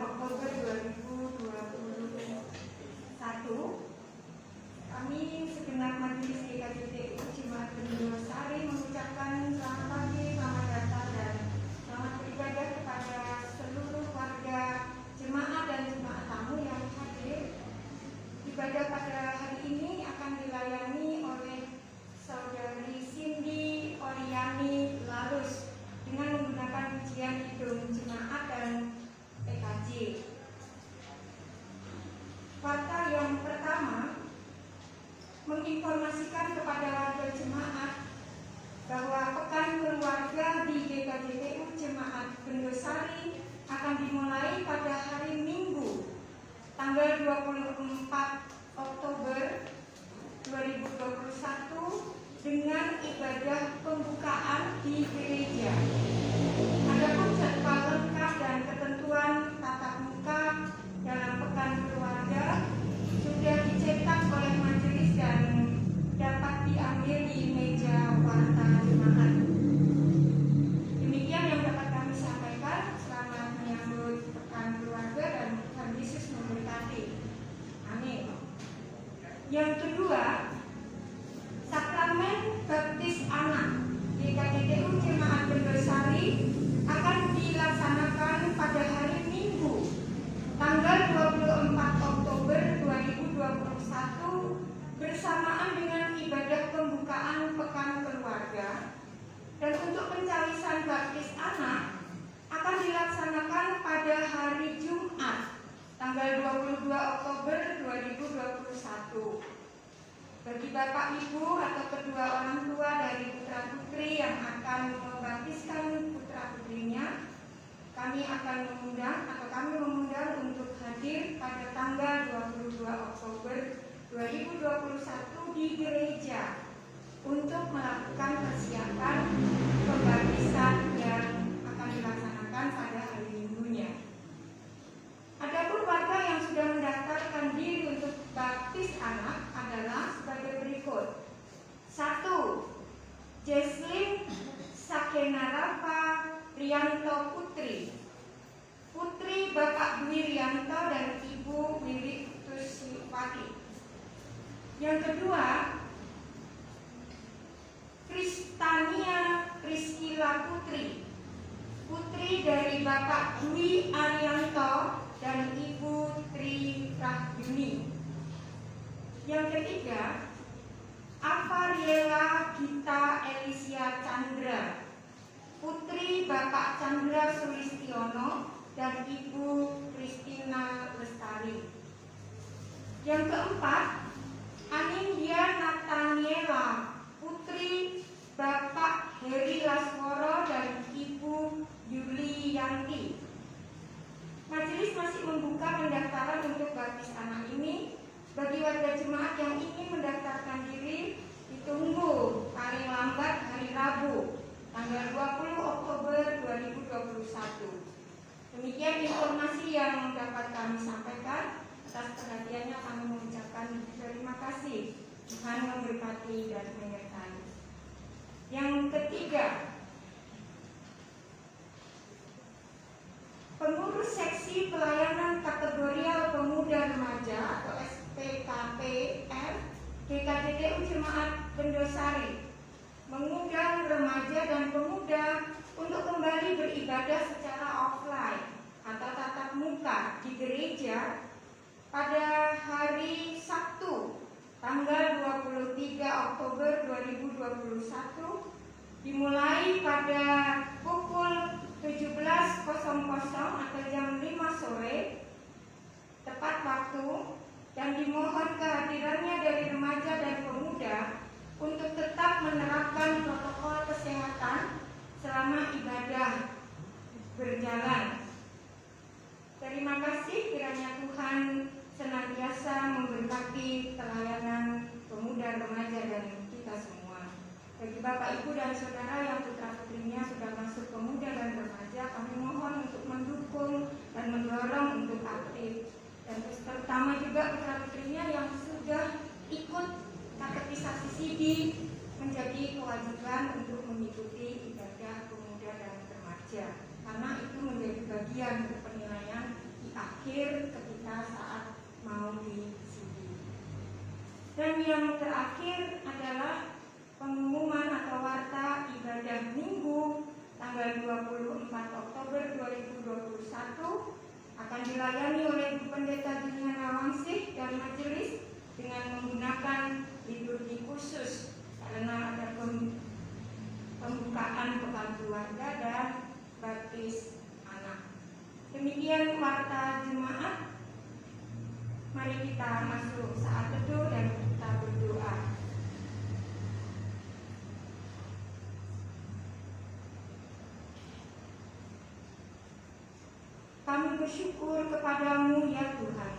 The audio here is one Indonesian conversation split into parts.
Oktober 2021, kami segenap Majelis GKJTU Jemaat Bendungan mengucapkan selamat pagi, selamat datang dan selamat beribadah kepada seluruh warga jemaat dan jemaat tamu yang hadir. Ibadah pada hari ini akan dilayani oleh Saudari Cindy Oriani Lalus dengan menggunakan pujian Kidung Jemaat dan PKJ. Warta yang pertama menginformasikan kepada warga jemaat bahwa pekan keluarga di GKJTU Jemaat Bendosari akan dimulai pada hari Minggu tanggal 24 Oktober 2021 dengan ibadah pembukaan di gereja. Adapun jadwal lengkap dan ketentuan tatap muka dalam pekan keluarga sudah dicetak oleh majelis dan dapat diambil di meja warta jemaat. Demikian yang dapat kami sampaikan. Selamat menyambut pekan keluarga dan Tuhan Yesus memberkati. Amin. Yang kedua, Sakramen Baptis Anak GKJTU Jemaat Bendosari akan dilaksanakan pada hari Minggu tanggal 24 Oktober 2021 bersamaan dengan ibadah pembukaan pekan keluarga, dan untuk pencalisan baptis anak akan dilaksanakan pada hari Jumat tanggal 22 Oktober 2021. Bagi Bapak Ibu atau kedua orang tua dari putra putri yang akan membaptiskan putra putrinya, kami mengundang untuk hadir pada tanggal 22 Oktober 2021 di gereja untuk melakukan persiapan pembaptisan yang akan dilaksanakan pada hari Minggunya. Adapun warga yang sudah mendaftarkan diri untuk baptis anak adalah sebagai berikut. 1. Jesslyn Sakenarafa Rianto Putri, putri Bapak Dwi Rianto dan Ibu Wiwi Tusipati. Yang kedua, Kristania Priscila Putri, putri dari Bapak Dwi Arianto dan Ibu Tri Rahyuni. Yang ketiga, Avariela Gita Elisia Chandra, putri Bapak Chandra Sulistiono dan Ibu Kristina Lestari. Yang keempat, Anindya Nataniela, putri Bapak Heri Lasworo dan Ibu Yuli Yanti. Majelis masih membuka pendaftaran untuk baptis anak ini. Bagi warga jemaat yang ingin mendaftarkan diri, ditunggu paling lambat hari Rabu tanggal 20 Oktober 2021. Demikian informasi yang dapat kami sampaikan. Atas perhatiannya kami mengucapkan terima kasih. Tuhan memberkati dan menyertai. Yang ketiga, pengurus seksi pelayanan kategorial pemuda remaja atau SPKPR GKJTU Jemaat Bendosari mengundang remaja dan pemuda untuk kembali beribadah secara offline atau tatap muka di gereja pada hari Sabtu tanggal 23 Oktober 2021 dimulai pada pukul 17.00 atau jam 5 sore tepat waktu, dan dimohon kehadirannya dari remaja dan pemuda untuk tetap menerapkan protokol kesehatan selama ibadah berjalan. Terima kasih, kiranya Tuhan senantiasa memberkati pelayanan pemuda, remaja dan kita semua. Bagi Bapak, Ibu dan Saudara yang putra putrinya sudah masuk pemuda dan remaja, kami mohon untuk mendukung dan mendorong untuk aktif. Dan terutama juga putra putrinya yang sudah ikut katekisasi CD menjadi kewajiban untuk mengikuti ibadah pemuda dan remaja, karena itu menjadi bagian dari penilaian di akhir ketika saat mau disetujui. Dan yang terakhir adalah pengumuman atau warta ibadah Minggu tanggal 24 Oktober 2021 akan dilayani oleh Pendeta Juliana Wangsih dan majelis dengan menggunakan liturgi khusus karena ada pembukaan pekan keluarga dan baptis anak. Demikian warta jemaat. Mari kita masuk saat teduh dan kita berdoa. Kami bersyukur kepadamu ya Tuhan.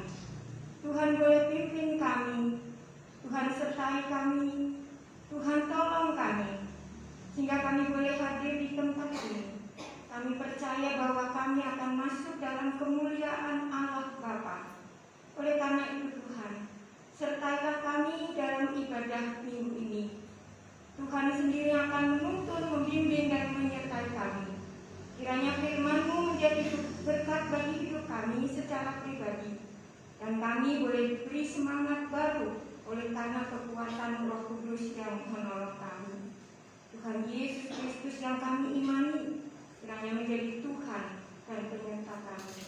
Tuhan boleh pimpin kami, Tuhan sertai kami, Tuhan tolong kami, sehingga kami boleh hadir di tempat ini. Kami percaya bahwa kami akan masuk dalam kemuliaan Allah Bapa. Oleh karena itu Tuhan, sertailah kami dalam ibadah minggu ini. Tuhan sendiri akan menuntun, membimbing, dan menyertai kami. Kiranya firman-Mu menjadi berkat bagi hidup kami secara pribadi, dan kami boleh diberi semangat baru oleh karena kekuatan Roh Kudus yang menolong kami. Tuhan Yesus Kristus yang kami imani, kiranya menjadi Tuhan dan penyerta kami.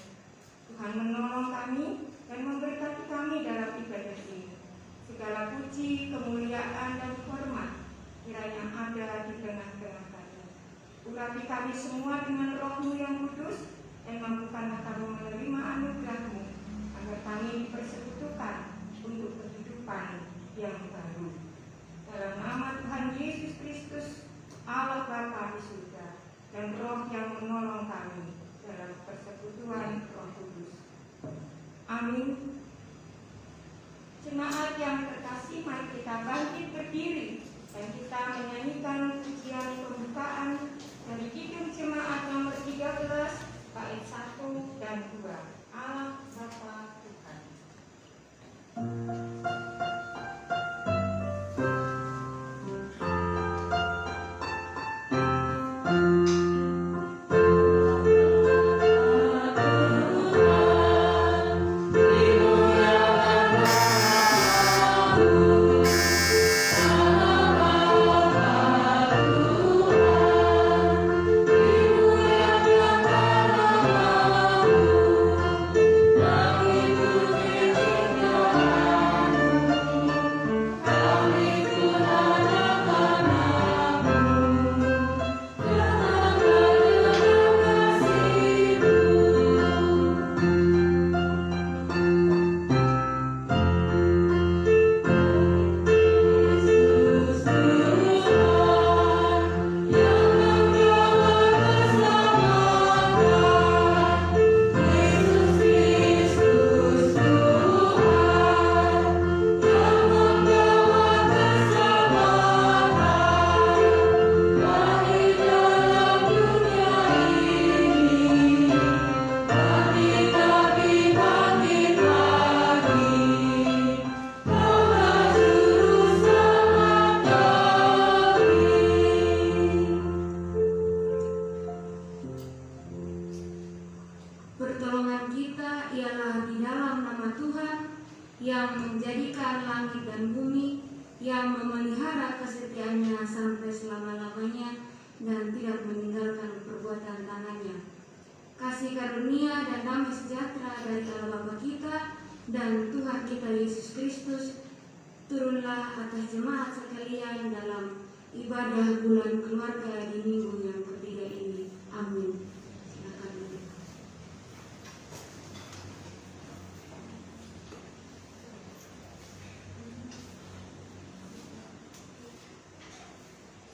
Tuhan menolong kami dan memberkati kami dalam ibadah ini. Segala puji, kemuliaan, dan hormat kiranya ada di tengah-tengah kami. Urapi kami semua dengan Roh-Mu yang kudus, dan mampukanlah kami menerima anugerah-Mu, agar kami dipersekutukan untuk kehidupan yang baru. Dalam nama Tuhan Yesus Kristus, Allah Bapa di surga, dan Roh yang menolong kami dalam persekutuan Roh Kudus. Amin. Jemaat yang terkasih, mari kita bangkit berdiri dan kita menyanyikan pujian pembukaan dari Kidung Jemaat nomor 13 bait 1 dan 2. Allah Bapa Tuhan.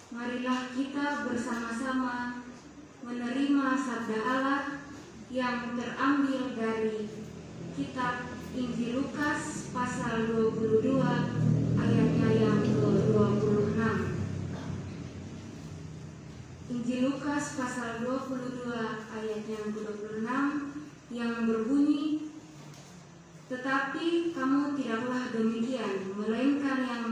Marilah kita bersama-sama menerima sabda Allah yang terambil dari kitab Injil Lukas pasal 22 ayatnya yang ke-26. Injil Lukas pasal 22 ayat yang ke-26 yang berbunyi, "Tetapi kamu tidaklah demikian, melainkan yang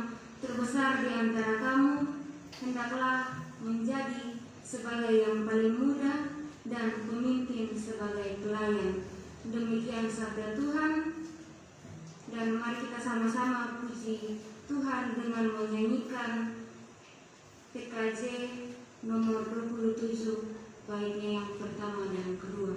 terbesar di antara kamu hendaklah menjadi sebagai yang paling muda dan pemimpin sebagai pelayan. Demikian sabda Tuhan, dan mari kita sama-sama puji Tuhan dengan menyanyikan PKJ nomor 27 baitnya yang pertama dan kedua.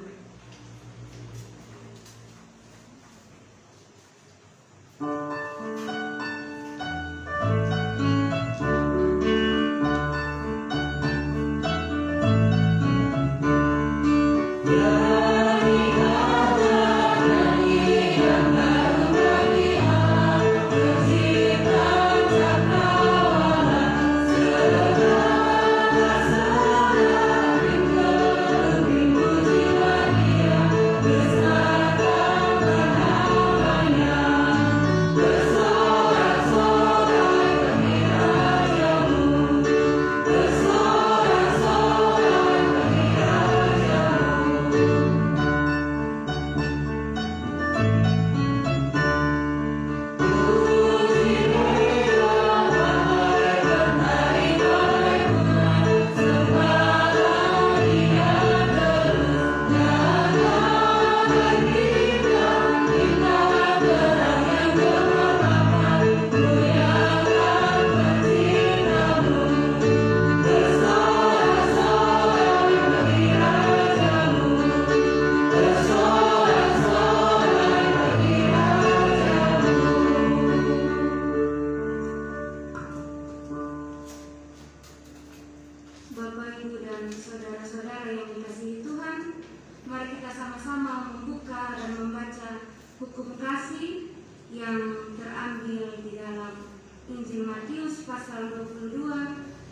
Bapak, Ibu, dan saudara-saudara yang dikasihi Tuhan, mari kita sama-sama membuka dan membaca hukum kasih yang terambil di dalam Injil Matius pasal 22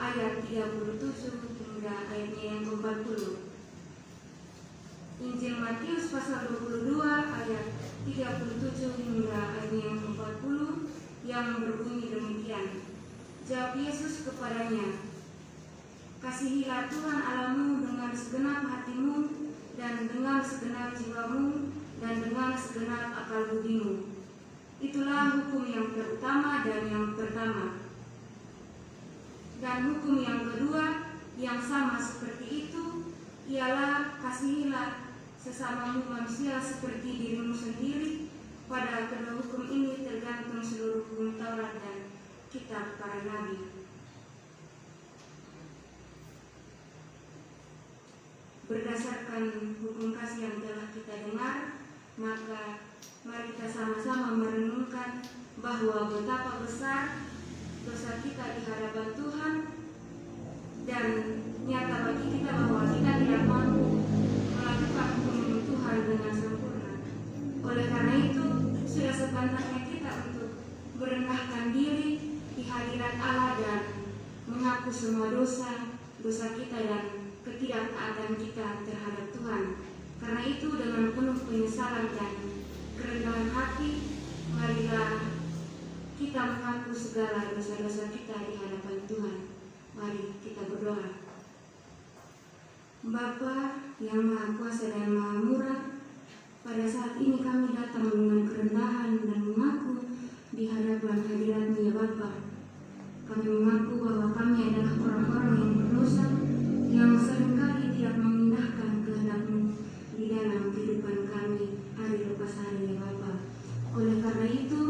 ayat 37 hingga ayatnya yang ke-40. Injil Matius pasal 22 ayat 37 hingga ayatnya yang ke-40 yang berbunyi demikian. Jawab Yesus kepadanya, "Kasihilah Tuhan Allahmu dengan segenap hatimu dan dengan segenap jiwamu dan dengan segenap akal budimu. Itulah hukum yang terutama dan yang pertama. Dan hukum yang kedua yang sama seperti itu ialah kasihilah sesamamu manusia seperti dirimu sendiri. Pada kedua hukum ini tergantung seluruh hukum Taurat dan kitab para nabi." Berdasarkan hukum kasih yang telah kita dengar, maka mari kita sama-sama merenungkan bahwa betapa besar dosa kita di hadapan Tuhan, dan nyata bagi kita bahwa kita tidak mampu melakukan hukum Tuhan dengan sempurna. Oleh karena itu, sudah sepantasnya kita untuk merendahkan diri di hadirat Allah dan mengaku semua dosa kita dan ketidaktaatan kita terhadap Tuhan. Karena itu, dengan penuh penyesalan dan kerendahan hati, marilah kita mengaku segala dosa-dosa kita di hadapan Tuhan. Mari kita berdoa. Bapa yang Maha Kuasa dan Maha Murah, pada saat ini kami datang dengan kerendahan dan mengaku di hadapan hadirat-Mu ya Bapa. Kami mengaku bahwa kami adalah orang-orang yang berdosa, yang seringkali tidak mengindahkan kehendak-Mu di dalam kehidupan kami hari lepas hari ya Bapa. Oleh karena itu,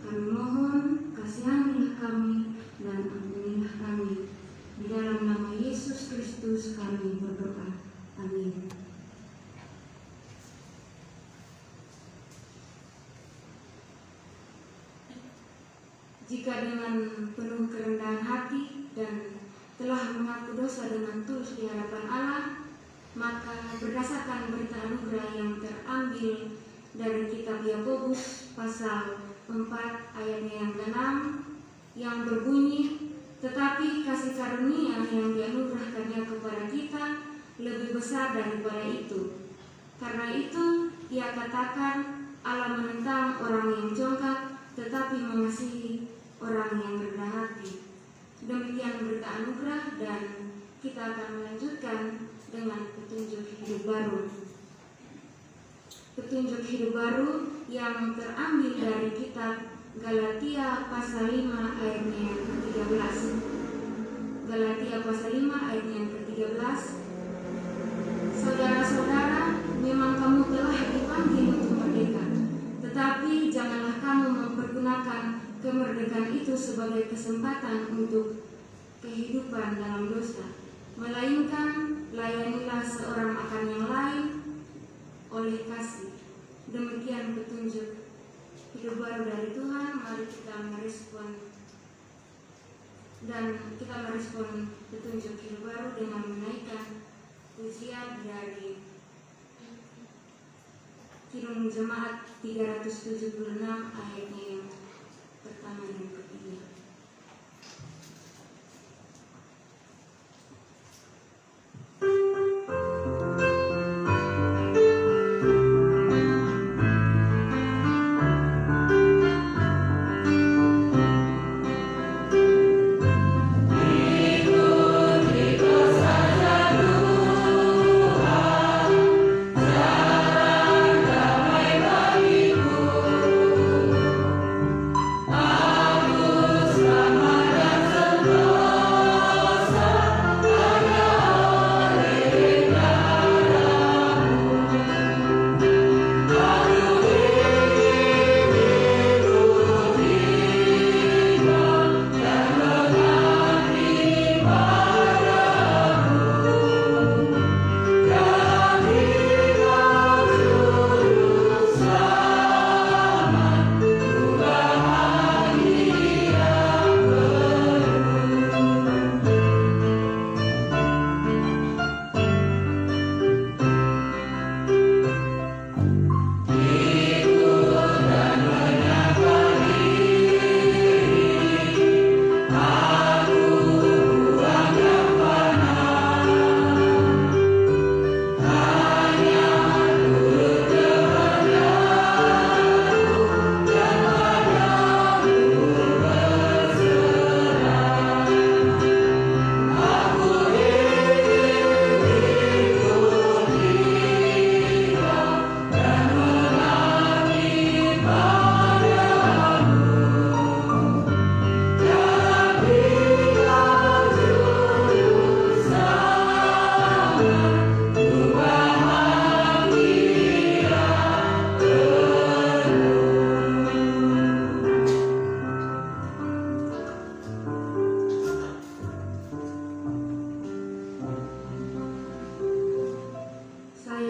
kami mohon kasihanilah kami dan ampunilah kami. Di dalam nama Yesus Kristus kami berdoa. Amin. Jika dengan penuh kerendahan hati dan telah mengaku dosa dengan tulus di hadapan Allah, maka berdasarkan berita anugerah yang terambil dari kitab Yakobus pasal 4 ayatnya yang ke-6 yang berbunyi, "Tetapi kasih karunia yang dianugerahkannya kepada kita lebih besar daripada itu. Karena itu ia katakan, Allah menentang orang yang jongkak, tetapi mengasihi orang yang rendah hati." Demikian berita anugerah, dan kita akan melanjutkan dengan petunjuk hidup baru. Petunjuk hidup baru yang terambil dari kitab Galatia pasal 5 ayatnya yang ke-13. Galatia pasal 5 ayatnya yang ke-13. "Saudara-saudara, memang kamu telah dipanggil kesempatan untuk kehidupan dalam dosa, melainkan layanilah seorang akan yang lain oleh kasih. Demikian petunjuk hidup baru dari Tuhan. Mari kita merespon petunjuk hidup baru dengan menaikkan pujian dari Kidung Jemaat 376 ayatnya yang pertama dan ketiga.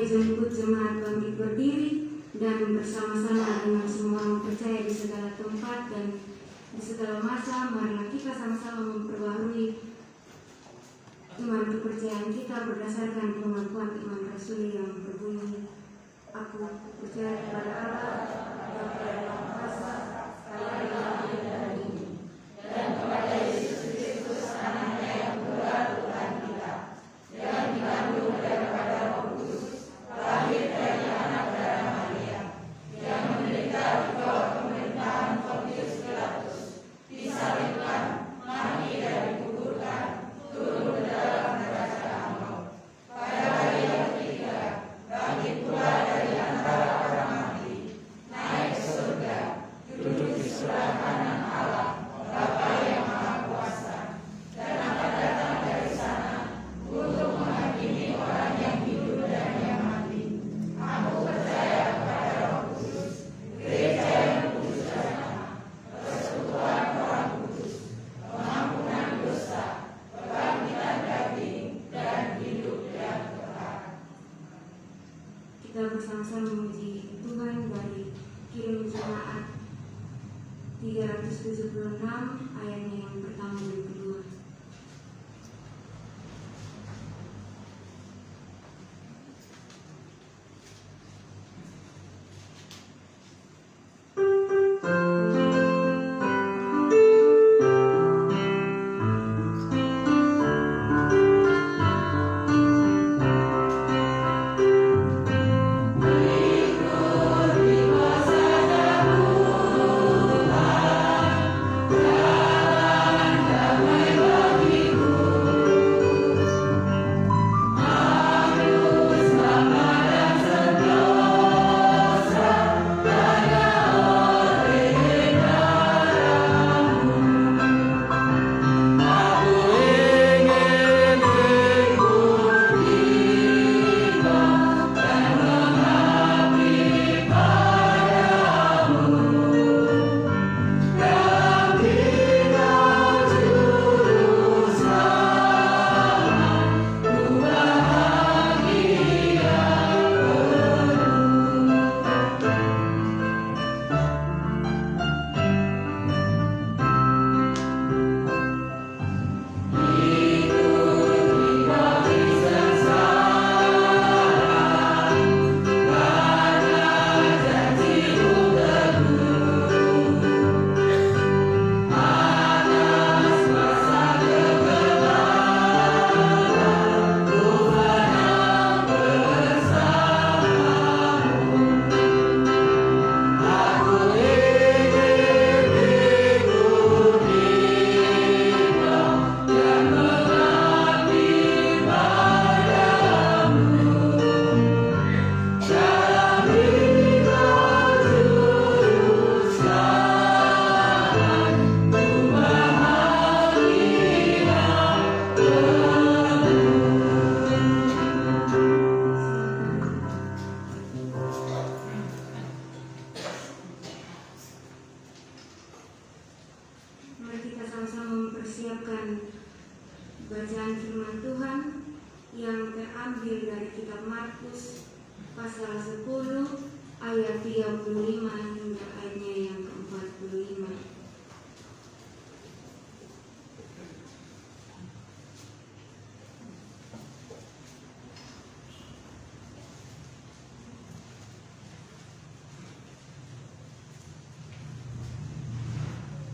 Jemput jemaat bangkit berdiri dan bersama-sama dengan semua orang percaya di segala tempat dan di segala masa, marilah kita sama-sama memperbaharui iman kepercayaan kita berdasarkan pengakuan iman rasuli yang berbunyi, aku percaya kepada Allah, Bapa yang Maha Kuasa, Allah yang Maha dan Bumi, dan kepada Yesus Kristus anaknya yang tunggal Tuhan kita, yang dikandung daripada Roh Kudus, lahir dari anak darah Maria, yang menderita di bawah pemerintahan Pontius Pilatus, disalibkan, mati dan dikuburkan, turun ke dalam neraka maut. Pada hari yang ketiga, bangkit pula dari antara orang mati, naik ke surga, duduk di sebelah kanan Allah, Bapa yang Maha Kuasa, dan akan datang dari sana untuk menghakimi orang yang hidup dan yang mati. Aku percaya kepada Roh Kudus, gereja yang kudus dan sama, persekutuan orang kudus, pengampunan dosa, kebangkitan daging, dan hidup yang kekal. Kita bersama-sama memuji Tuhan dari Kidung Jemaat 376 ayatnya yang pertama dan kedua. Damai mengambil dari kitab Markus pasal 10 ayat 35 hingga ayatnya yang ke-45.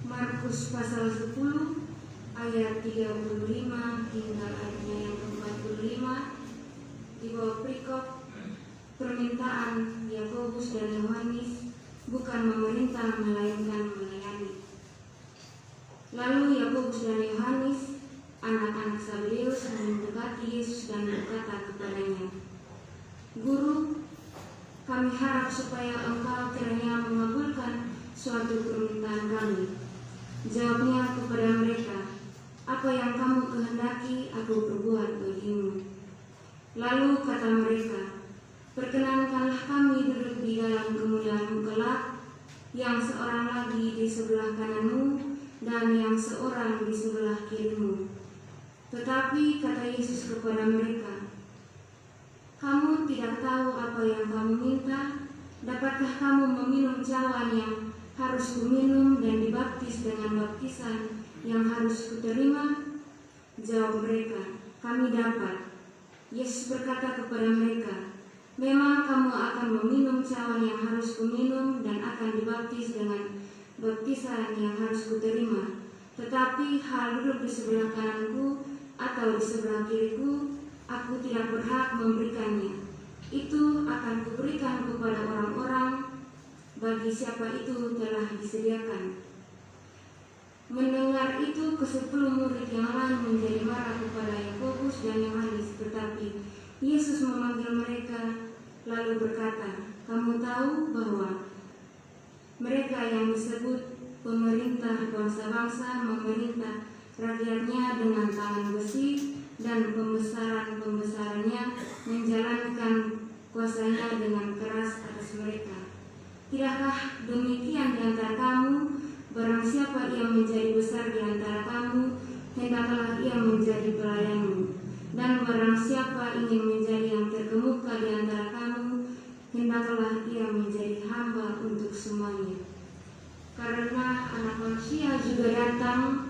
Markus pasal 10 ayat 35 hingga ayatnya yang ke-45 di bawah perikop permintaan Yakobus dan Yohanes, bukan memerintah melainkan melayani. Lalu Yakobus dan Yohanes, anak-anak Zebedeus, mendekati Yesus dan berkata kepadanya, "Guru, kami harap supaya Engkau kiranya mengabulkan suatu permintaan kami." Jawabnya kepada mereka, "Apa yang kamu kehendaki aku perbuat bagimu." Lalu kata mereka, "Perkenankanlah kami duduk di dalam kemuliaan-Mu kelak, yang seorang lagi di sebelah kananmu dan yang seorang di sebelah kirimu." Tetapi kata Yesus kepada mereka, "Kamu tidak tahu apa yang kamu minta. Dapatkah kamu meminum cawan yang harus kuminum dan dibaptis dengan baptisan yang harus kuterima?" Jawab mereka, "Kami dapat." Yesus berkata kepada mereka, "Memang kamu akan meminum cawan yang harus kuminum dan akan dibaptis dengan baptisan yang harus kuterima. Tetapi hal duduk di sebelah kananku atau di sebelah kiriku, aku tidak berhak memberikannya. Itu akan kuberikan kepada orang-orang bagi siapa itu telah disediakan." Mendengar itu, ke-10 murid yang lain menjadi marah kepada Yakobus dan Yohanes, tetapi Yesus memanggil mereka lalu berkata, "Kamu tahu bahwa mereka yang disebut pemerintah bangsa-bangsa memerintah rakyatnya dengan tangan besi, dan pembesaran-pembesarannya menjalankan kuasanya dengan keras atas mereka. Tidakkah demikian di antara kamu? Barang siapa yang menjadi besar di antara kamu, hendaklah ia menjadi pelayanmu. Dan barang siapa ingin menjadi yang terkemuka di antara kamu, hendaklah ia menjadi hamba untuk semuanya. Karena Anak Manusia juga datang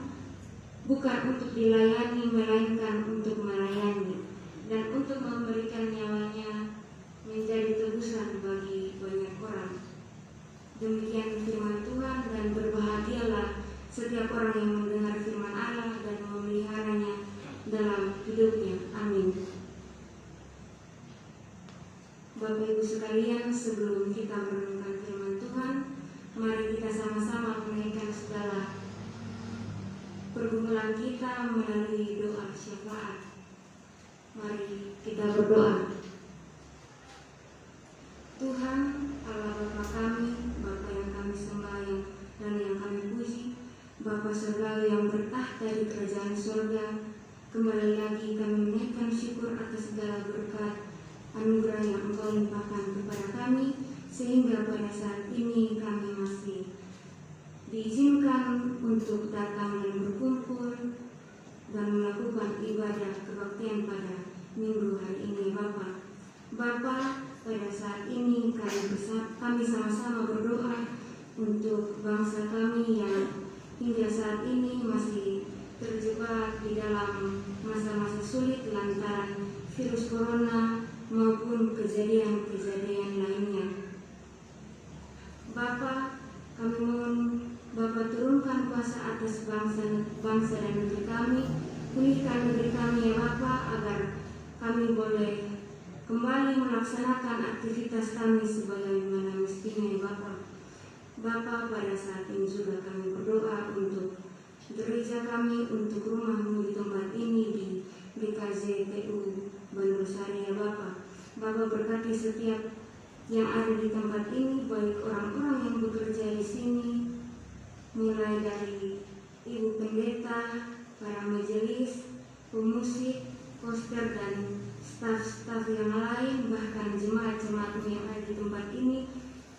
bukan untuk dilayani, melainkan untuk melayani, dan untuk memberikan nyawanya menjadi tebusan bagi banyak orang." Demikian firman Tuhan, dan berbahagialah setiap orang yang mendengar firman Allah dan memeliharanya dalam hidupnya. Amin. Bapak Ibu sekalian, sebelum kita merenungkan firman Tuhan, mari kita sama-sama menaikkan segala pergumulan kita melalui doa syafaat. Mari kita berdoa. Tuhan Allah Bapa kami, Bapa yang kami sembah dan yang kami puji, Bapa surgawi yang bertahta di kerajaan surga, kembali lagi kami menaikkan syukur atas segala berkat anugerah yang Engkau limpahkan kepada kami, sehingga pada saat ini kami masih diizinkan untuk datang dan berkumpul dan melakukan ibadah kebaktian pada minggu hari ini. Bapa, pada saat ini kami sama-sama berdoa untuk bangsa kami yang hingga saat ini masih terjebak di dalam masa-masa sulit lantaran virus corona maupun kejadian-kejadian lainnya. Bapa, kami mohon Bapa turunkan kuasa atas bangsa dan negeri kami, pulihkan negeri kami ya Bapa, agar kami boleh kembali melaksanakan aktivitas kami sebagaimana mestinya ya Bapa, pada saat ini juga kami berdoa untuk gereja kami, untuk rumah-Mu di tempat ini di GKJ TU Bandung Sari ya Bapa, berkati setiap yang ada di tempat ini, baik orang-orang yang bekerja di sini, mulai dari ibu pendeta, para majelis, pemusik, poster dan staf-staf yang lain, bahkan jemaat-jemaat yang ada di tempat ini.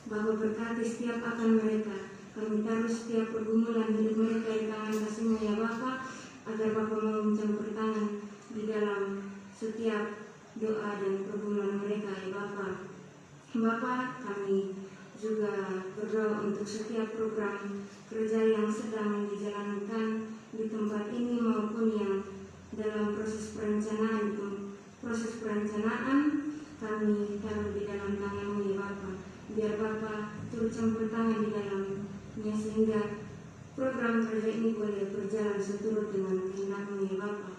Bapa, berkati setiap akan mereka. Kami taruh setiap pergumulan hidup mereka di tangan kasih-Mu ya Bapa, agar Bapa mau mencampur tangan di dalam setiap doa dan pergumulan mereka, ya Bapa. Bapa, kami juga berdoa untuk setiap program kerja yang sedang dijalankan di tempat ini maupun yang dalam proses perencanaan. Kami taruh di dalam tangan-Mu, ya Bapa. Biar Bapa turut campur tangan di dalamnya sehingga program kerja ini boleh berjalan seturut dengan kehendak-Mu, ya Bapa.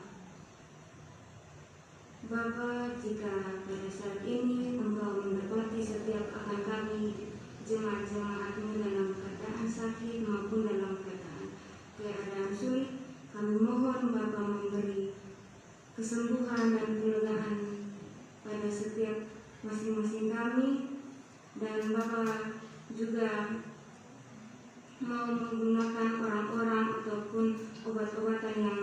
Bapa, jika pada saat ini Engkau mendapati setiap akan kami jemaat-jemaat-Mu dalam keadaan sakit maupun dalam keadaan sulit, kami mohon Bapa memberi kesembuhan dan kelegaan pada setiap masing-masing kami, dan Bapa juga mau menggunakan orang-orang ataupun obat-obatan yang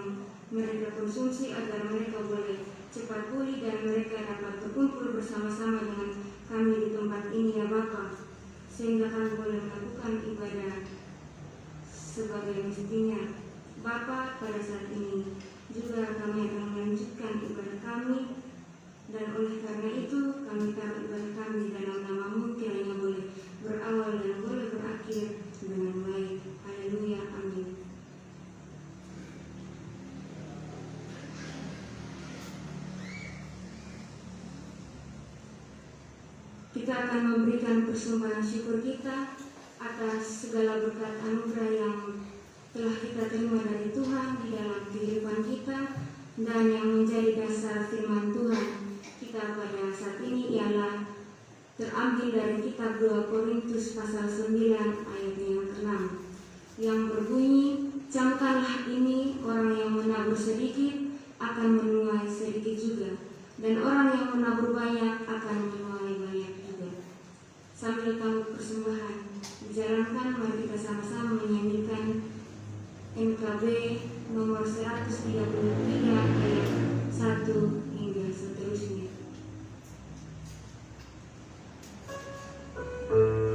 mereka konsumsi agar mereka boleh cepat pulih dan mereka dapat berkumpul bersama-sama dengan kami di tempat ini, ya Bapa, sehingga kami boleh melakukan ibadah sebagai mestinya. Bapa, pada saat ini juga kami akan melanjutkan ibadah kami, dan oleh karena itu kami taruh ibadah kami di dalam nama-Mu, kiranya boleh berawal dan boleh berakhir dengan baik. Haleluya, amin. Kita akan memberikan persembahan syukur kita atas segala berkat anugerah yang telah kita terima dari Tuhan di dalam kehidupan kita dan yang menjadi dasar firman Tuhan kita pada saat ini ialah terambil dari kitab 2 Korintus pasal 9 ayatnya yang ke-6 yang berbunyi, camkanlah ini, orang yang menabur sedikit akan menuai sedikit juga, dan orang yang menabur banyak akan menuai banyak juga. Sambil kami persembahan dijalankan, mari kita sama-sama menyanyikan MKB nomor 133 ayat 1 hingga seterusnya. Syukur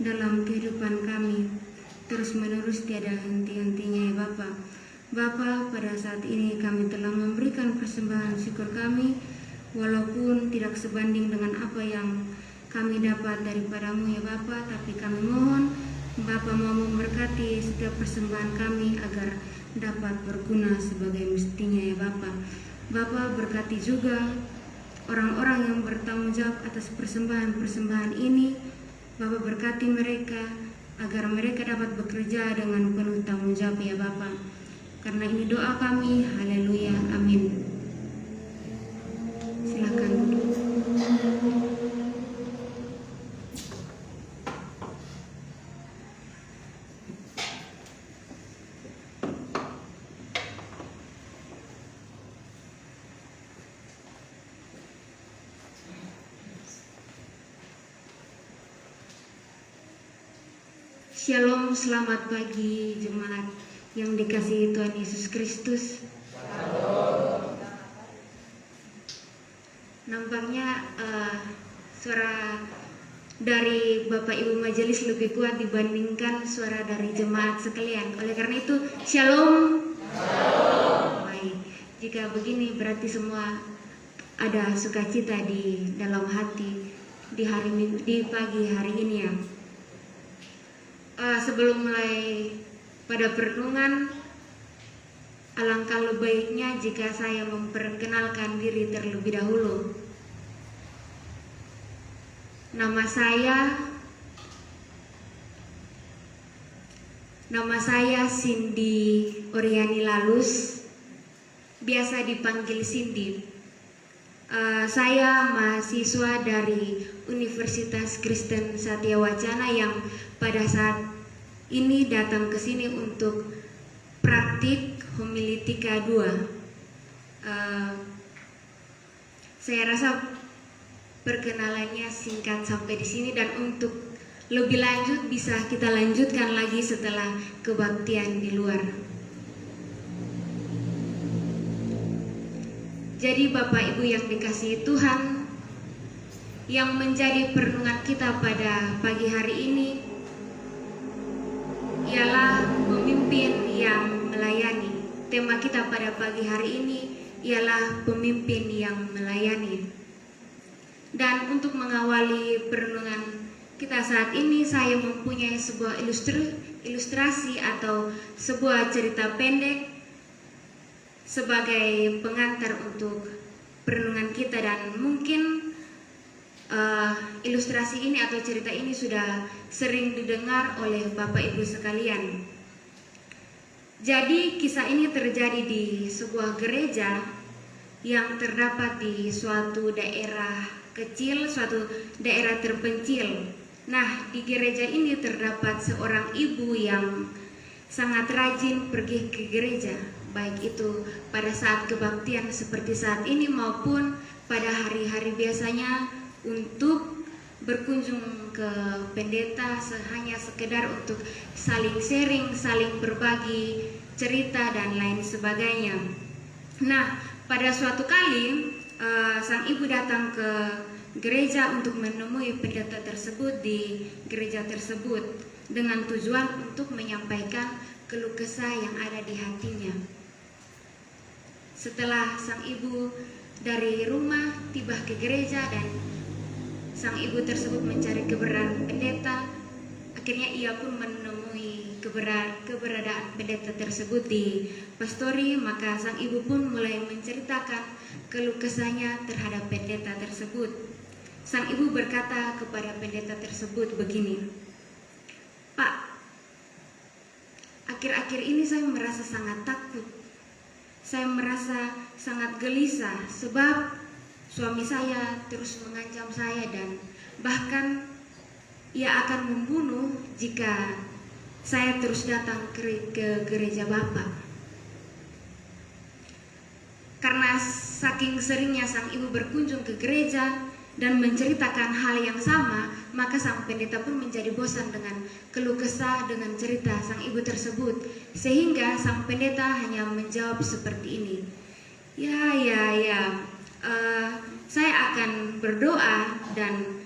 dalam kehidupan kami terus menerus tiada henti-hentinya ya Bapa. Bapa, pada saat ini kami telah memberikan persembahan syukur kami, walaupun tidak sebanding dengan apa yang kami dapat daripadamu ya Bapa, tapi kami mohon Bapa mau memberkati setiap persembahan kami agar dapat berguna sebagai mestinya ya Bapa. Bapa, berkati juga orang-orang yang bertanggung jawab atas persembahan-persembahan ini. Bapa, berkati mereka agar mereka dapat bekerja dengan penuh tanggung jawab ya Bapa. Karena ini doa kami, haleluya, amin. Silakan duduk. Shalom, selamat pagi jemaat yang dikasihi Tuhan Yesus Kristus. Nampaknya suara dari Bapak Ibu Majelis lebih kuat dibandingkan suara dari jemaat sekalian. Oleh karena itu, shalom. Baik, jika begini berarti semua ada sukacita di dalam hati di pagi hari ini ya. Sebelum mulai pada perenungan, alangkah lebih baiknya jika saya memperkenalkan diri terlebih dahulu. Nama saya Cindy Oriani Lalus, biasa dipanggil Cindy. Saya mahasiswa dari Universitas Kristen Satya Wacana yang pada saat ini datang ke sini untuk praktik homiletika 2. Saya rasa perkenalannya singkat sampai di sini, dan untuk lebih lanjut bisa kita lanjutkan lagi setelah kebaktian di luar. Jadi Bapak Ibu yang dikasihi Tuhan, yang menjadi perenungan kita pada pagi hari ini ialah pemimpin yang melayani. Tema kita pada pagi hari ini ialah pemimpin yang melayani. Dan untuk mengawali perenungan kita saat ini, saya mempunyai sebuah ilustrasi atau sebuah cerita pendek sebagai pengantar untuk perenungan kita, dan mungkin ilustrasi ini atau cerita ini sudah sering didengar oleh Bapak Ibu sekalian. Jadi kisah ini terjadi di sebuah gereja yang terdapat di suatu daerah kecil, suatu daerah terpencil. Nah, di gereja ini terdapat seorang ibu yang sangat rajin pergi ke gereja, baik itu pada saat kebaktian seperti saat ini maupun pada hari-hari biasanya untuk berkunjung ke pendeta hanya sekedar untuk saling sharing, saling berbagi cerita dan lain sebagainya. Nah, pada suatu kali sang ibu datang ke gereja untuk menemui pendeta tersebut di gereja tersebut dengan tujuan untuk menyampaikan keluh kesah yang ada di hatinya. Setelah sang ibu dari rumah tiba ke gereja dan sang ibu tersebut mencari keberadaan pendeta, akhirnya ia pun menemui keberadaan pendeta tersebut di pastori. Maka sang ibu pun mulai menceritakan keluh kesahnya terhadap pendeta tersebut. Sang ibu berkata kepada pendeta tersebut begini, "Pak, akhir-akhir ini saya merasa sangat takut. Saya merasa sangat gelisah sebab suami saya terus mengancam saya dan bahkan ia akan membunuh jika saya terus datang ke gereja Bapak." Karena saking seringnya sang ibu berkunjung ke gereja dan menceritakan hal yang sama, maka sang pendeta pun menjadi bosan dengan keluh kesah dengan cerita sang ibu tersebut, sehingga sang pendeta hanya menjawab seperti ini, saya akan berdoa dan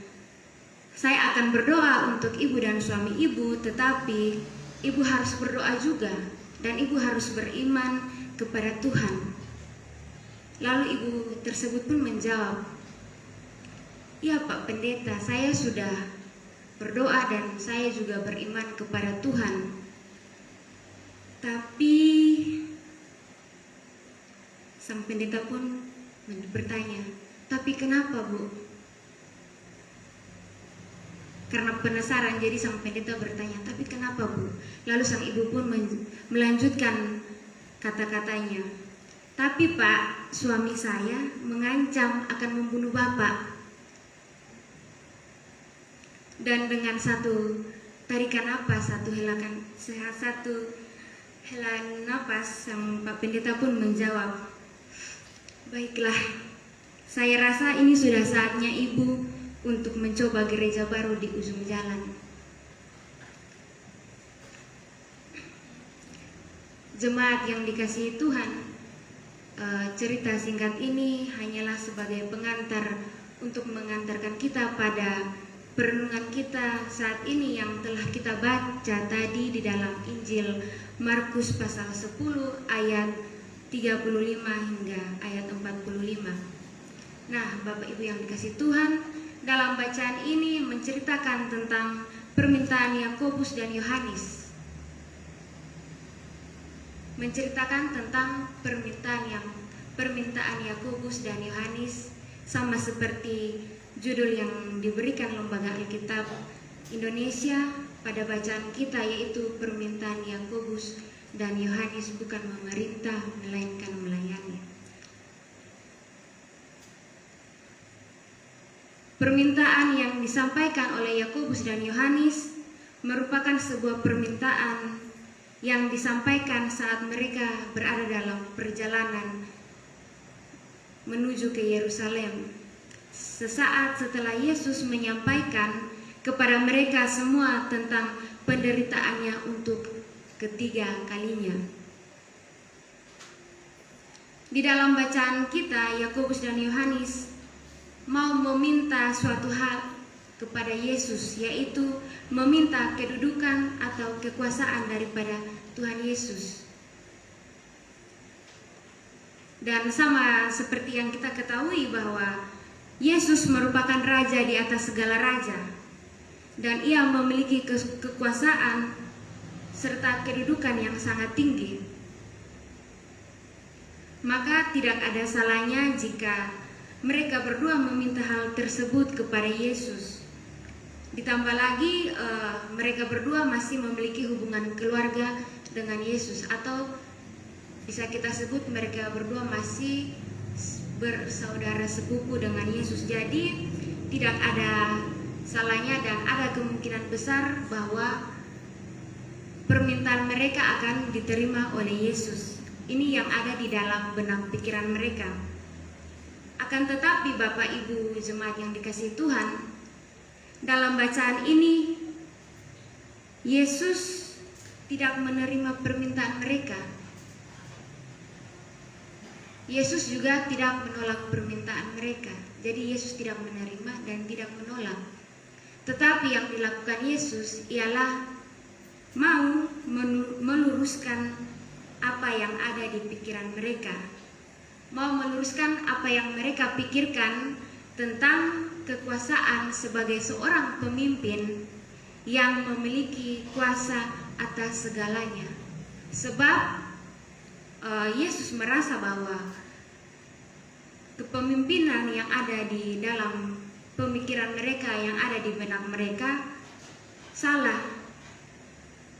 saya akan berdoa untuk ibu dan suami ibu, tetapi ibu harus berdoa juga dan ibu harus beriman kepada Tuhan. Lalu ibu tersebut pun menjawab, "Ya Pak Pendeta, saya sudah berdoa dan saya juga beriman kepada Tuhan." Tapi sang pendeta pun bertanya, "Tapi kenapa, Bu?" Karena penasaran, jadi sang pendeta bertanya, "Tapi kenapa, Bu?" Lalu sang ibu pun melanjutkan kata-katanya, "Tapi Pak, suami saya mengancam akan membunuh Bapak." Dan dengan satu tarikan napas, satu helaan napas, sang Pak Pendeta pun menjawab, "Baiklah, saya rasa ini sudah saatnya ibu untuk mencoba gereja baru di ujung jalan." Jemaat yang dikasihi Tuhan, cerita singkat ini hanyalah sebagai pengantar untuk mengantarkan kita pada perenungan kita saat ini yang telah kita baca tadi di dalam Injil Markus pasal 10 ayat 35 hingga ayat 45. Nah, Bapak Ibu yang dikasihi Tuhan, dalam bacaan ini menceritakan tentang permintaan Yakobus dan Yohanes. Menceritakan tentang permintaan Yakobus dan Yohanes, sama seperti judul yang diberikan Lembaga Alkitab Indonesia pada bacaan kita, yaitu permintaan Yakobus dan Yohanes, bukan memerintah melainkan melayani. Permintaan yang disampaikan oleh Yakobus dan Yohanes merupakan sebuah permintaan yang disampaikan saat mereka berada dalam perjalanan menuju ke Yerusalem. Sesaat setelah Yesus menyampaikan kepada mereka semua tentang penderitaannya untuk ketiga kalinya. Di dalam bacaan kita, Yakobus dan Yohanes mau meminta suatu hal kepada Yesus, yaitu meminta kedudukan atau kekuasaan daripada Tuhan Yesus. Dan sama seperti yang kita ketahui bahwa Yesus merupakan raja di atas segala raja, dan ia memiliki kekuasaan serta kedudukan yang sangat tinggi. Maka tidak ada salahnya jika mereka berdua meminta hal tersebut kepada Yesus. Ditambah lagi mereka berdua masih memiliki hubungan keluarga dengan Yesus, atau bisa kita sebut mereka berdua masih bersaudara sepupu dengan Yesus. Jadi tidak ada salahnya dan ada kemungkinan besar bahwa permintaan mereka akan diterima oleh Yesus. Ini yang ada di dalam benak pikiran mereka. Akan tetapi Bapak Ibu jemaat yang dikasihi Tuhan, dalam bacaan ini Yesus tidak menerima permintaan mereka. Yesus juga tidak menolak permintaan mereka. Jadi Yesus tidak menerima dan tidak menolak. Tetapi yang dilakukan Yesus ialah mau meluruskan apa yang ada di pikiran mereka. Mau meluruskan apa yang mereka pikirkan tentang kekuasaan sebagai seorang pemimpin yang memiliki kuasa atas segalanya. Sebab Yesus merasa bahwa kepemimpinan yang ada di dalam pemikiran mereka, yang ada di benak mereka, salah.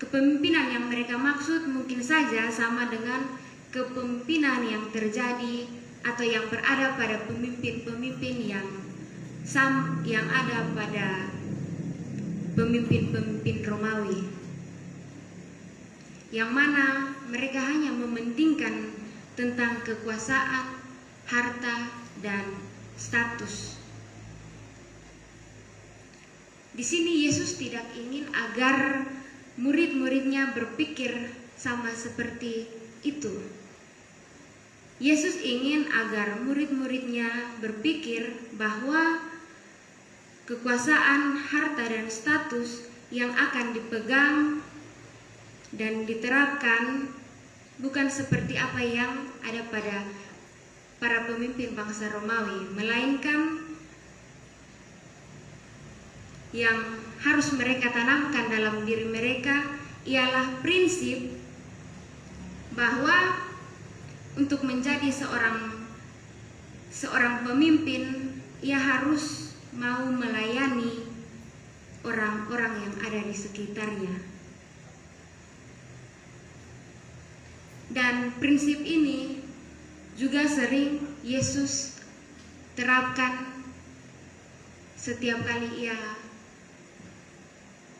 Kepemimpinan yang mereka maksud mungkin saja sama dengan kepemimpinan yang terjadi atau yang berada pada pemimpin-pemimpin yang ada pada pemimpin-pemimpin Romawi, yang mana mereka hanya mementingkan tentang kekuasaan, harta, dan status. Di sini Yesus tidak ingin agar murid-muridnya berpikir sama seperti itu. Yesus ingin agar murid-muridnya berpikir bahwa kekuasaan, harta, dan status yang akan dipegang dan diterapkan bukan seperti apa yang ada pada para pemimpin bangsa Romawi, melainkan yang harus mereka tanamkan dalam diri mereka ialah prinsip bahwa untuk menjadi seorang pemimpin, ia harus mau melayani orang-orang yang ada di sekitarnya. Dan prinsip ini juga sering Yesus terapkan setiap kali ia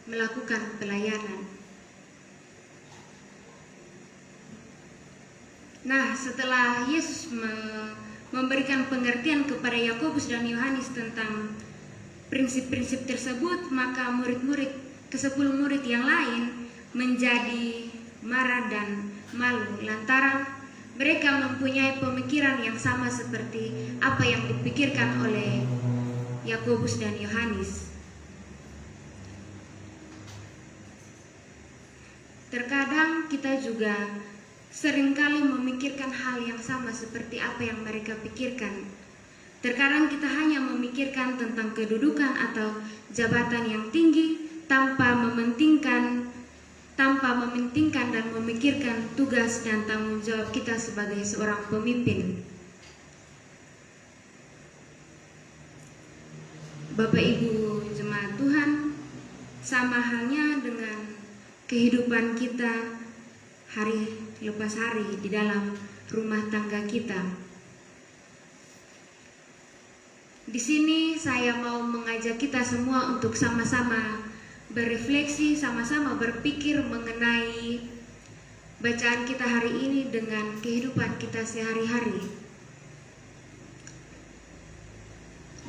melakukan pelayanan. Nah, setelah Yesus memberikan pengertian kepada Yakobus dan Yohanes tentang prinsip-prinsip tersebut, maka ke-10 murid yang lain menjadi marah dan malu lantaran mereka mempunyai pemikiran yang sama seperti apa yang dipikirkan oleh Yakobus dan Yohanes. Terkadang kita juga seringkali memikirkan hal yang sama seperti apa yang mereka pikirkan. Terkadang kita hanya memikirkan tentang kedudukan atau jabatan yang tinggi tanpa mementingkan dan memikirkan tugas dan tanggung jawab kita sebagai seorang pemimpin. Bapak Ibu jemaat Tuhan, sama halnya dengan kehidupan kita hari lepas hari di dalam rumah tangga kita. Di sini saya mau mengajak kita semua untuk sama-sama berefleksi, sama-sama berpikir mengenai bacaan kita hari ini dengan kehidupan kita sehari-hari.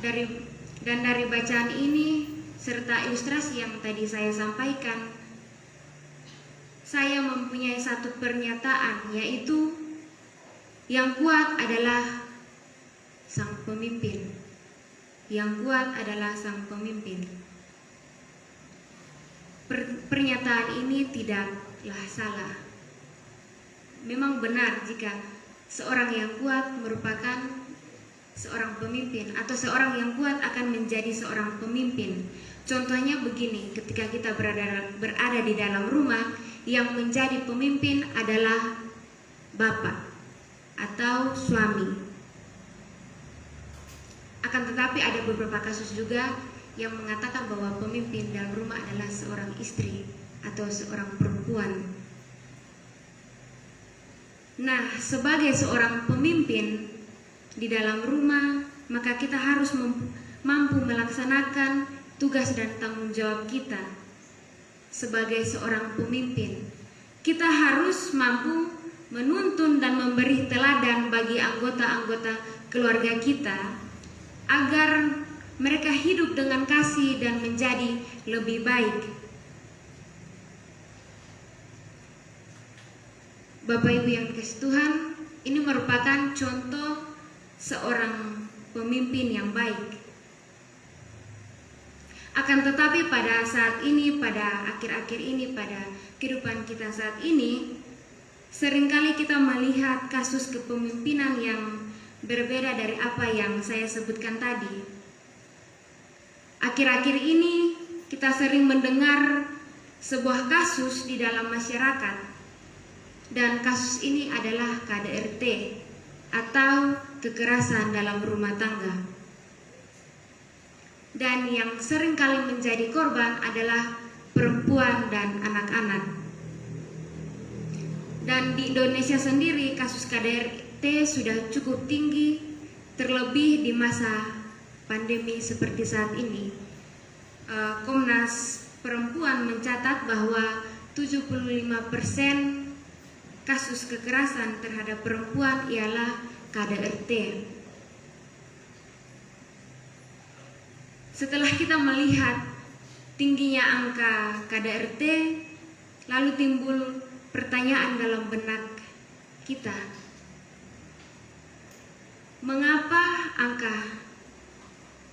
Dari bacaan ini serta ilustrasi yang tadi saya sampaikan, saya mempunyai satu pernyataan, yaitu yang kuat adalah sang pemimpin. Yang kuat adalah sang pemimpin. Pernyataan ini tidaklah salah. Memang benar jika seorang yang kuat merupakan seorang pemimpin, atau seorang yang kuat akan menjadi seorang pemimpin. Contohnya begini, ketika kita berada di dalam rumah, yang menjadi pemimpin adalah bapak atau suami. Akan tetapi ada beberapa kasus juga yang mengatakan bahwa pemimpin dalam rumah adalah seorang istri atau seorang perempuan. Nah, sebagai seorang pemimpin di dalam rumah, maka kita harus mampu melaksanakan tugas dan tanggung jawab kita. Sebagai seorang pemimpin, kita harus mampu menuntun dan memberi teladan bagi anggota-anggota keluarga kita agar mereka hidup dengan kasih dan menjadi lebih baik. Bapak Ibu yang dikasihi Tuhan, ini merupakan contoh seorang pemimpin yang baik. Akan tetapi pada saat ini, pada akhir-akhir ini, pada kehidupan kita saat ini, seringkali kita melihat kasus kepemimpinan yang berbeda dari apa yang saya sebutkan tadi. Akhir-akhir ini kita sering mendengar sebuah kasus di dalam masyarakat, dan kasus ini adalah KDRT atau kekerasan dalam rumah tangga. Dan yang seringkali menjadi korban adalah perempuan dan anak-anak. Dan di Indonesia sendiri kasus KDRT sudah cukup tinggi, terlebih di masa pandemi seperti saat ini. Komnas Perempuan mencatat bahwa 75% kasus kekerasan terhadap perempuan ialah KDRT. Setelah kita melihat tingginya angka KDRT, lalu timbul pertanyaan dalam benak kita. Mengapa angka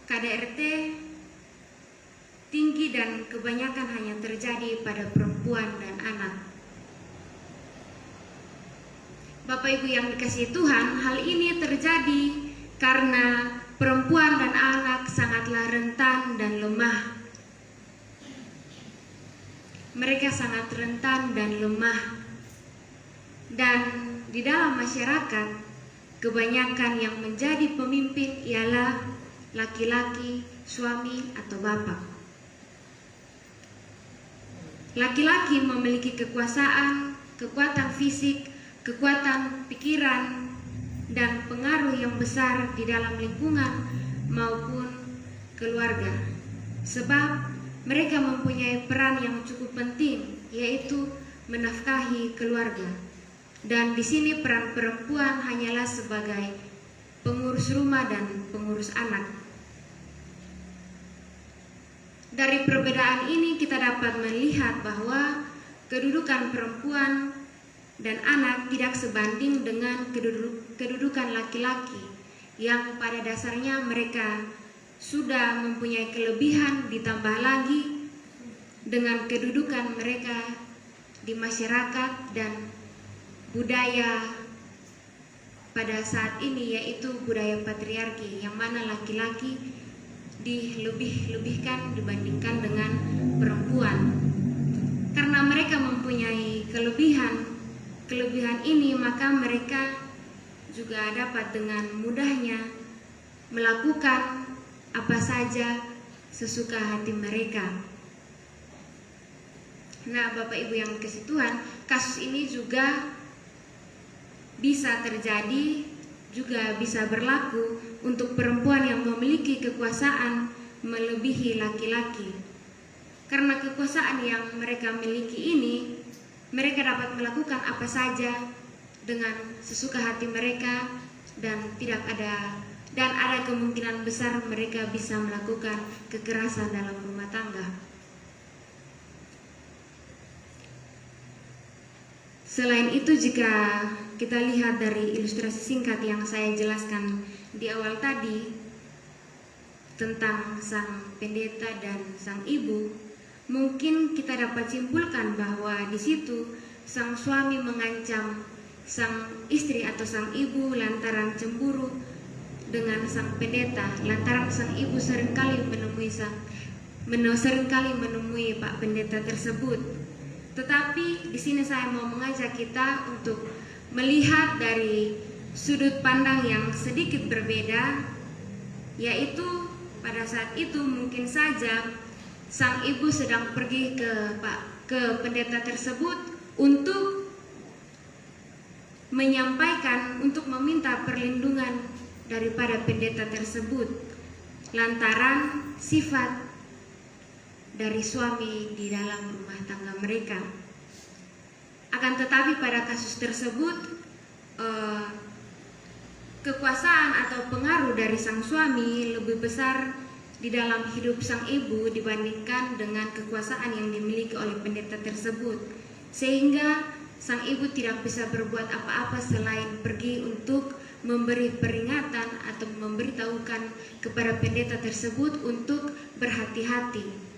KDRT tinggi dan kebanyakan hanya terjadi pada perempuan dan anak. Bapak Ibu yang dikasihi Tuhan, hal ini terjadi karena perempuan dan anak sangatlah rentan dan lemah. Mereka sangat rentan dan lemah. Dan di dalam masyarakat, kebanyakan yang menjadi pemimpin ialah laki-laki, suami atau bapak. Laki-laki memiliki kekuasaan, kekuatan fisik, kekuatan pikiran, dan pengaruh yang besar di dalam lingkungan maupun keluarga. Sebab mereka mempunyai peran yang cukup penting, yaitu menafkahi keluarga. Dan di sini peran perempuan hanyalah sebagai pengurus rumah dan pengurus anak. Dari perbedaan ini kita dapat melihat bahwa kedudukan perempuan dan anak tidak sebanding dengan kedudukan laki-laki, yang pada dasarnya mereka sudah mempunyai kelebihan, ditambah lagi dengan kedudukan mereka di masyarakat dan budaya pada saat ini, yaitu budaya patriarki, yang mana laki-laki dilebih-lebihkan dibandingkan dengan perempuan. Karena mereka mempunyai kelebihan ini, maka mereka juga dapat dengan mudahnya melakukan apa saja sesuka hati mereka. Nah, Bapak Ibu yang dikasihi Tuhan, kasus ini juga bisa terjadi, juga bisa berlaku untuk perempuan yang memiliki kekuasaan melebihi laki-laki. Karena kekuasaan yang mereka miliki ini, mereka dapat melakukan apa saja dengan sesuka hati mereka, dan ada kemungkinan besar mereka bisa melakukan kekerasan dalam rumah tangga. Selain itu, jika kita lihat dari ilustrasi singkat yang saya jelaskan di awal tadi tentang sang pendeta dan sang ibu, mungkin kita dapat simpulkan bahwa di situ sang suami mengancam sang istri atau sang ibu lantaran cemburu dengan sang pendeta, lantaran sang ibu seringkali menemui Pak Pendeta tersebut. Tetapi di sini saya mau mengajak kita untuk melihat dari sudut pandang yang sedikit berbeda, yaitu pada saat itu mungkin saja sang ibu sedang pergi ke pendeta tersebut untuk menyampaikan, untuk meminta perlindungan daripada pendeta tersebut lantaran sifat dari suami di dalam rumah tangga mereka. Akan tetapi pada kasus tersebut kekuasaan atau pengaruh dari sang suami lebih besar di dalam hidup sang ibu dibandingkan dengan kekuasaan yang dimiliki oleh pendeta tersebut, sehingga sang ibu tidak bisa berbuat apa-apa selain pergi untuk memberi peringatan atau memberitahukan kepada pendeta tersebut untuk berhati-hati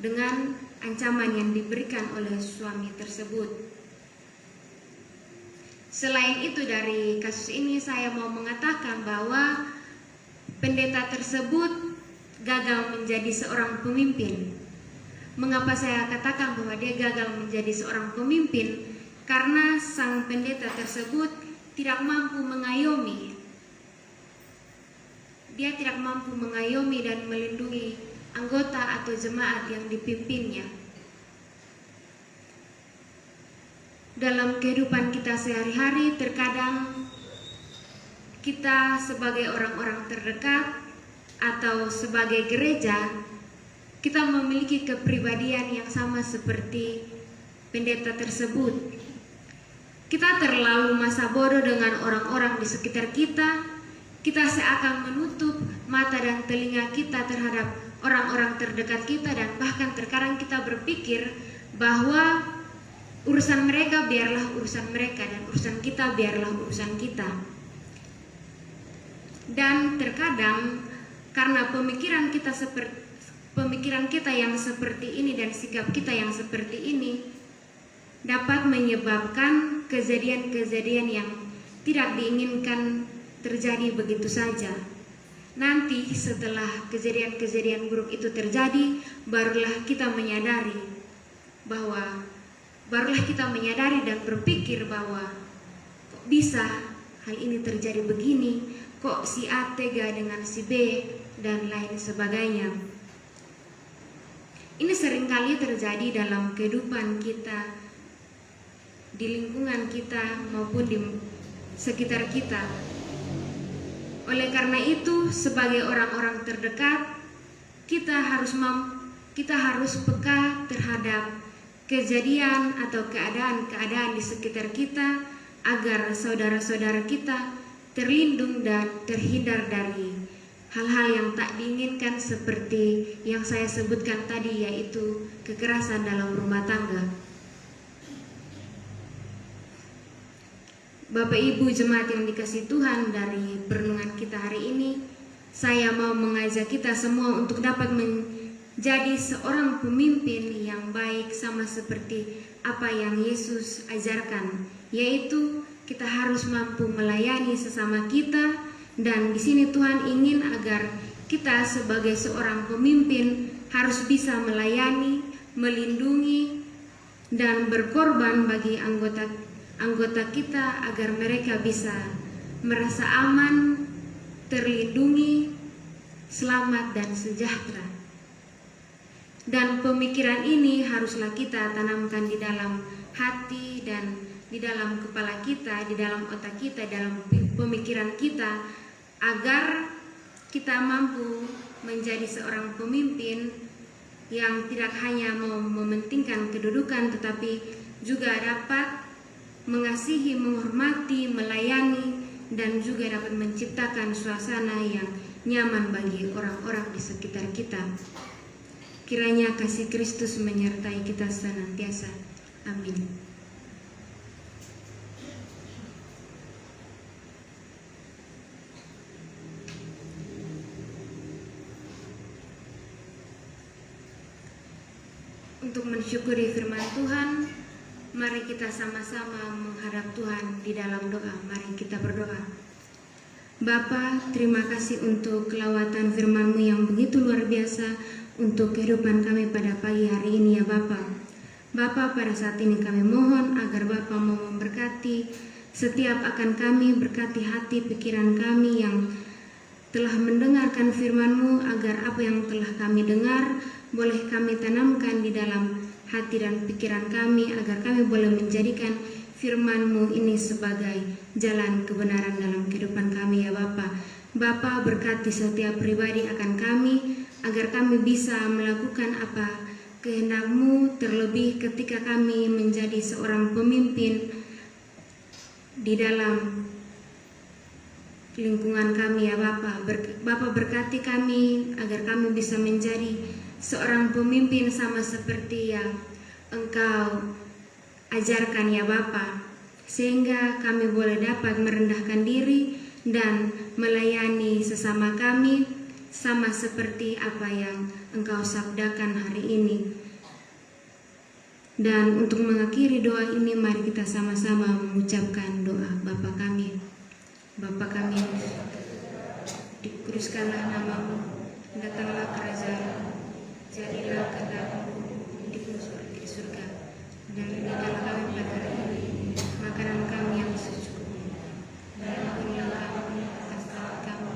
dengan ancaman yang diberikan oleh suami tersebut. Selain itu, dari kasus ini saya mau mengatakan bahwa pendeta tersebut gagal menjadi seorang pemimpin. Mengapa saya katakan bahwa dia gagal menjadi seorang pemimpin? Karena sang pendeta tersebut tidak mampu mengayomi. Dia tidak mampu mengayomi dan melindungi anggota atau jemaat yang dipimpinnya. Dalam kehidupan kita sehari-hari, terkadang kita sebagai orang-orang terdekat atau sebagai gereja, kita memiliki kepribadian yang sama seperti pendeta tersebut. Kita terlalu masa bodoh dengan orang-orang di sekitar kita. Kita seakan menutup mata dan telinga kita terhadap orang-orang terdekat kita, dan bahkan terkadang kita berpikir bahwa urusan mereka biarlah urusan mereka dan urusan kita biarlah urusan kita. Dan terkadang karena pemikiran kita pemikiran kita yang seperti ini dan sikap kita yang seperti ini dapat menyebabkan kejadian-kejadian yang tidak diinginkan terjadi begitu saja. Nanti setelah kejadian-kejadian buruk itu terjadi, barulah kita menyadari dan berpikir bahwa kok bisa hal ini terjadi begini, kok si A tega dengan si B dan lain sebagainya. Ini seringkali terjadi dalam kehidupan kita, di lingkungan kita maupun di sekitar kita. Oleh karena itu, sebagai orang-orang terdekat, kita harus peka terhadap kejadian atau keadaan-keadaan di sekitar kita agar saudara-saudara kita terlindung dan terhindar dari hal-hal yang tak diinginkan seperti yang saya sebutkan tadi, yaitu kekerasan dalam rumah tangga. Bapak Ibu jemaat yang dikasihi Tuhan, dari perenungan kita hari ini, saya mau mengajak kita semua untuk dapat menjadi seorang pemimpin yang baik sama seperti apa yang Yesus ajarkan, yaitu kita harus mampu melayani sesama kita. Dan di sini Tuhan ingin agar kita sebagai seorang pemimpin harus bisa melayani, melindungi, dan berkorban bagi anggota kita agar mereka bisa merasa aman, terlindungi, selamat, dan sejahtera. Dan pemikiran ini haruslah kita tanamkan di dalam hati dan di dalam kepala kita, di dalam otak kita, dalam pemikiran kita, agar kita mampu menjadi seorang pemimpin yang tidak hanya mau mementingkan kedudukan, tetapi juga dapat mengasihi, menghormati, melayani, dan juga dapat menciptakan suasana yang nyaman bagi orang-orang di sekitar kita. Kiranya kasih Kristus menyertai kita senantiasa. Amin. Untuk mensyukuri firman Tuhan, mari kita sama-sama menghadap Tuhan di dalam doa. Mari kita berdoa. Bapa, terima kasih untuk kelawatan firman-Mu yang begitu luar biasa untuk kehidupan kami pada pagi hari ini ya Bapa. Bapa, pada saat ini kami mohon agar Bapa mau memberkati setiap akan kami, berkati hati pikiran kami yang telah mendengarkan firman-Mu, agar apa yang telah kami dengar boleh kami tanamkan di dalam hati dan pikiran kami, agar kami boleh menjadikan firman-Mu ini sebagai jalan kebenaran dalam kehidupan kami ya Bapa. Bapa, berkati setiap pribadi akan kami, agar kami bisa melakukan apa kehendak-Mu, terlebih ketika kami menjadi seorang pemimpin di dalam lingkungan kami ya Bapa. Bapa, berkati kami agar kami bisa menjadi seorang pemimpin sama seperti yang Engkau ajarkan ya Bapa, sehingga kami boleh dapat merendahkan diri dan melayani sesama kami sama seperti apa yang Engkau sabdakan hari ini. Dan untuk mengakhiri doa ini, mari kita sama-sama mengucapkan doa. Bapa kami dikuduskanlah nama-Mu, datanglah kerajaan-Mu, jadilah kehendak-Mu di surga dan berikanlah kami pada hari ini makanan kami yang secukupnya, dan ampunilah kami atas kesalahan kami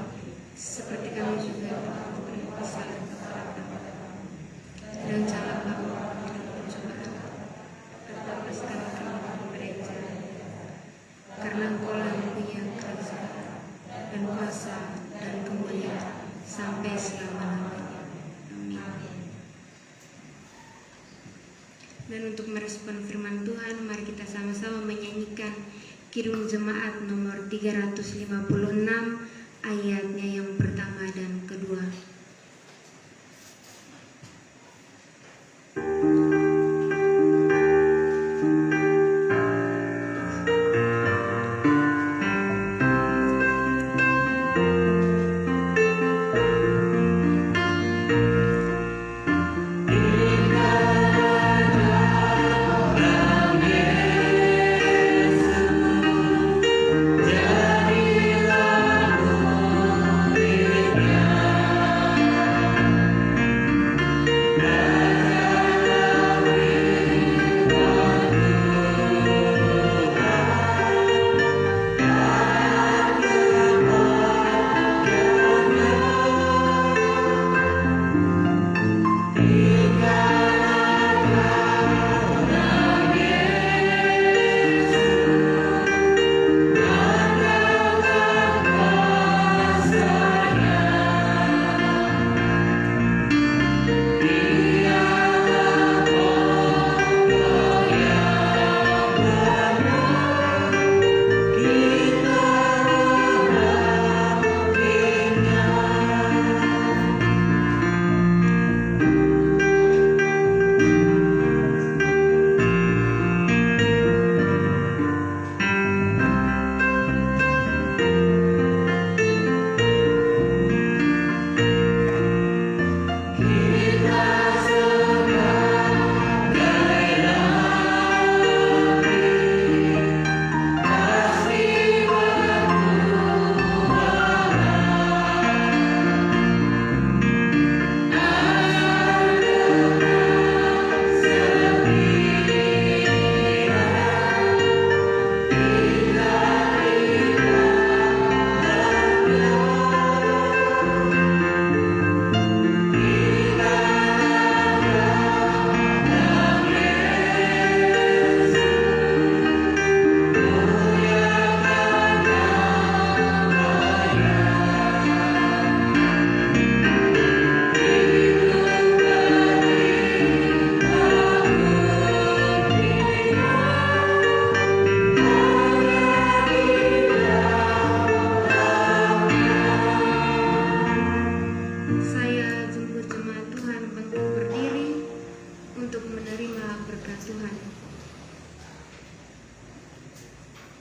seperti kami juga memberi kesalahan kepada kami, dan janganlah kami dalam pencobaan, tetapi lepaskanlah kami dari yang jahat, karena Engkau-lah yang punya kerajaan dan kuasa dan kemuliaan sampai selama-lamanya. Amin. Dan untuk merespon firman Tuhan, mari kita sama-sama menyanyikan Kidung Jemaat nomor 356 ayatnya yang pertama dan kedua.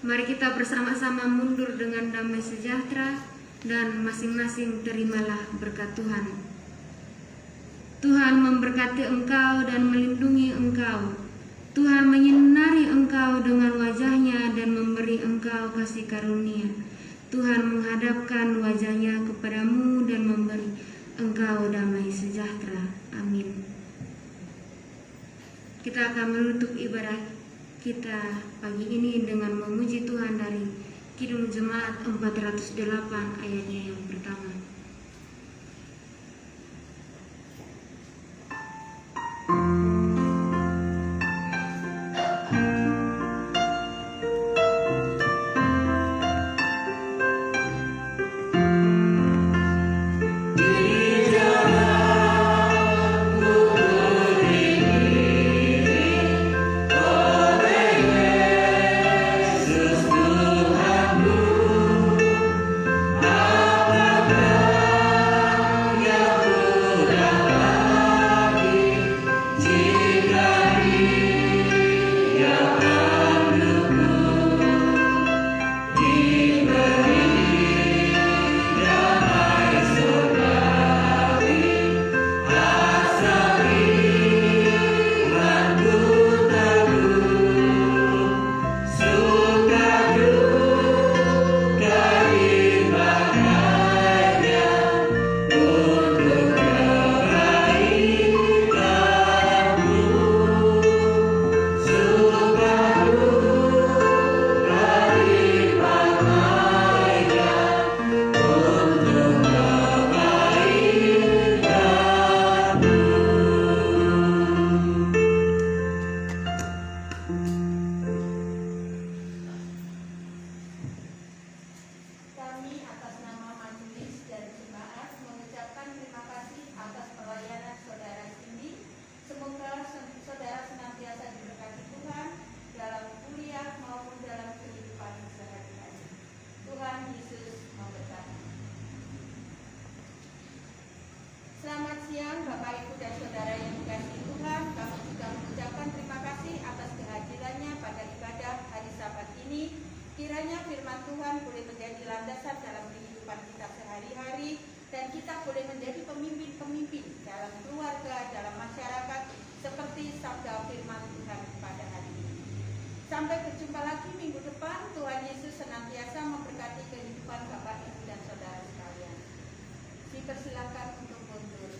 Mari kita bersama-sama mundur dengan damai sejahtera dan masing-masing terimalah berkat Tuhan. Tuhan memberkati engkau dan melindungi engkau. Tuhan menyinari engkau dengan wajah-Nya dan memberi engkau kasih karunia. Tuhan menghadapkan wajah-Nya kepadamu dan memberi engkau damai sejahtera. Amin. Kita akan menutup ibadah kita pagi ini dengan memuji Tuhan dari Kidung Jemaat 408 ayatnya yang pertama. Selamat siang Bapak Ibu dan Saudara yang dikasihi Tuhan. Kami juga mengucapkan terima kasih atas kehadirannya pada ibadah hari Sabat ini. Kiranya firman Tuhan boleh menjadi landasan dalam kehidupan kita sehari-hari, dan kita boleh menjadi pemimpin-pemimpin dalam keluarga, dalam masyarakat, seperti sabda firman Tuhan pada hari ini. Sampai berjumpa lagi minggu depan. Tuhan Yesus senantiasa memberkati kehidupan Bapak Ibu dan Saudara sekalian. Dipersilakan untuk mundur.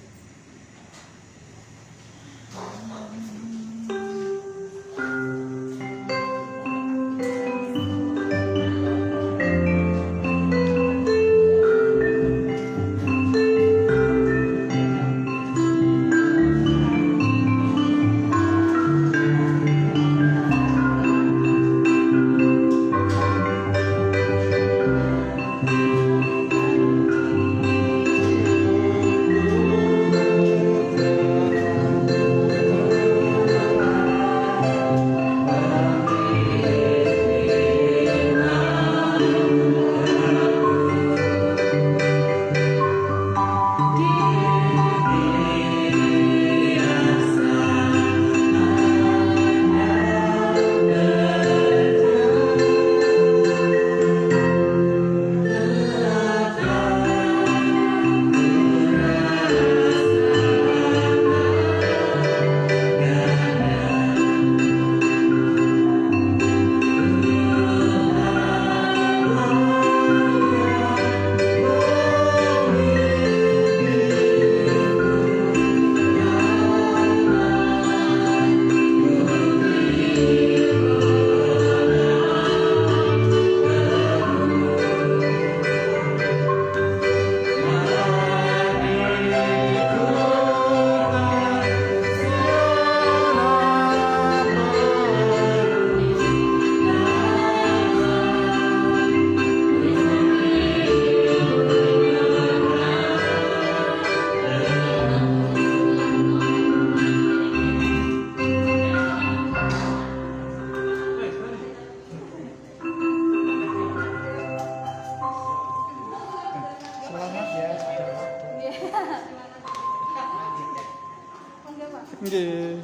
Nggih.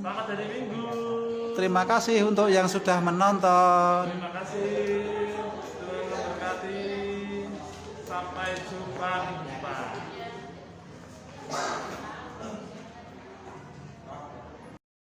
Selamat hari Minggu. Terima kasih untuk yang sudah menonton. Terima kasih. Tuhan memberkati. Sampai jumpa.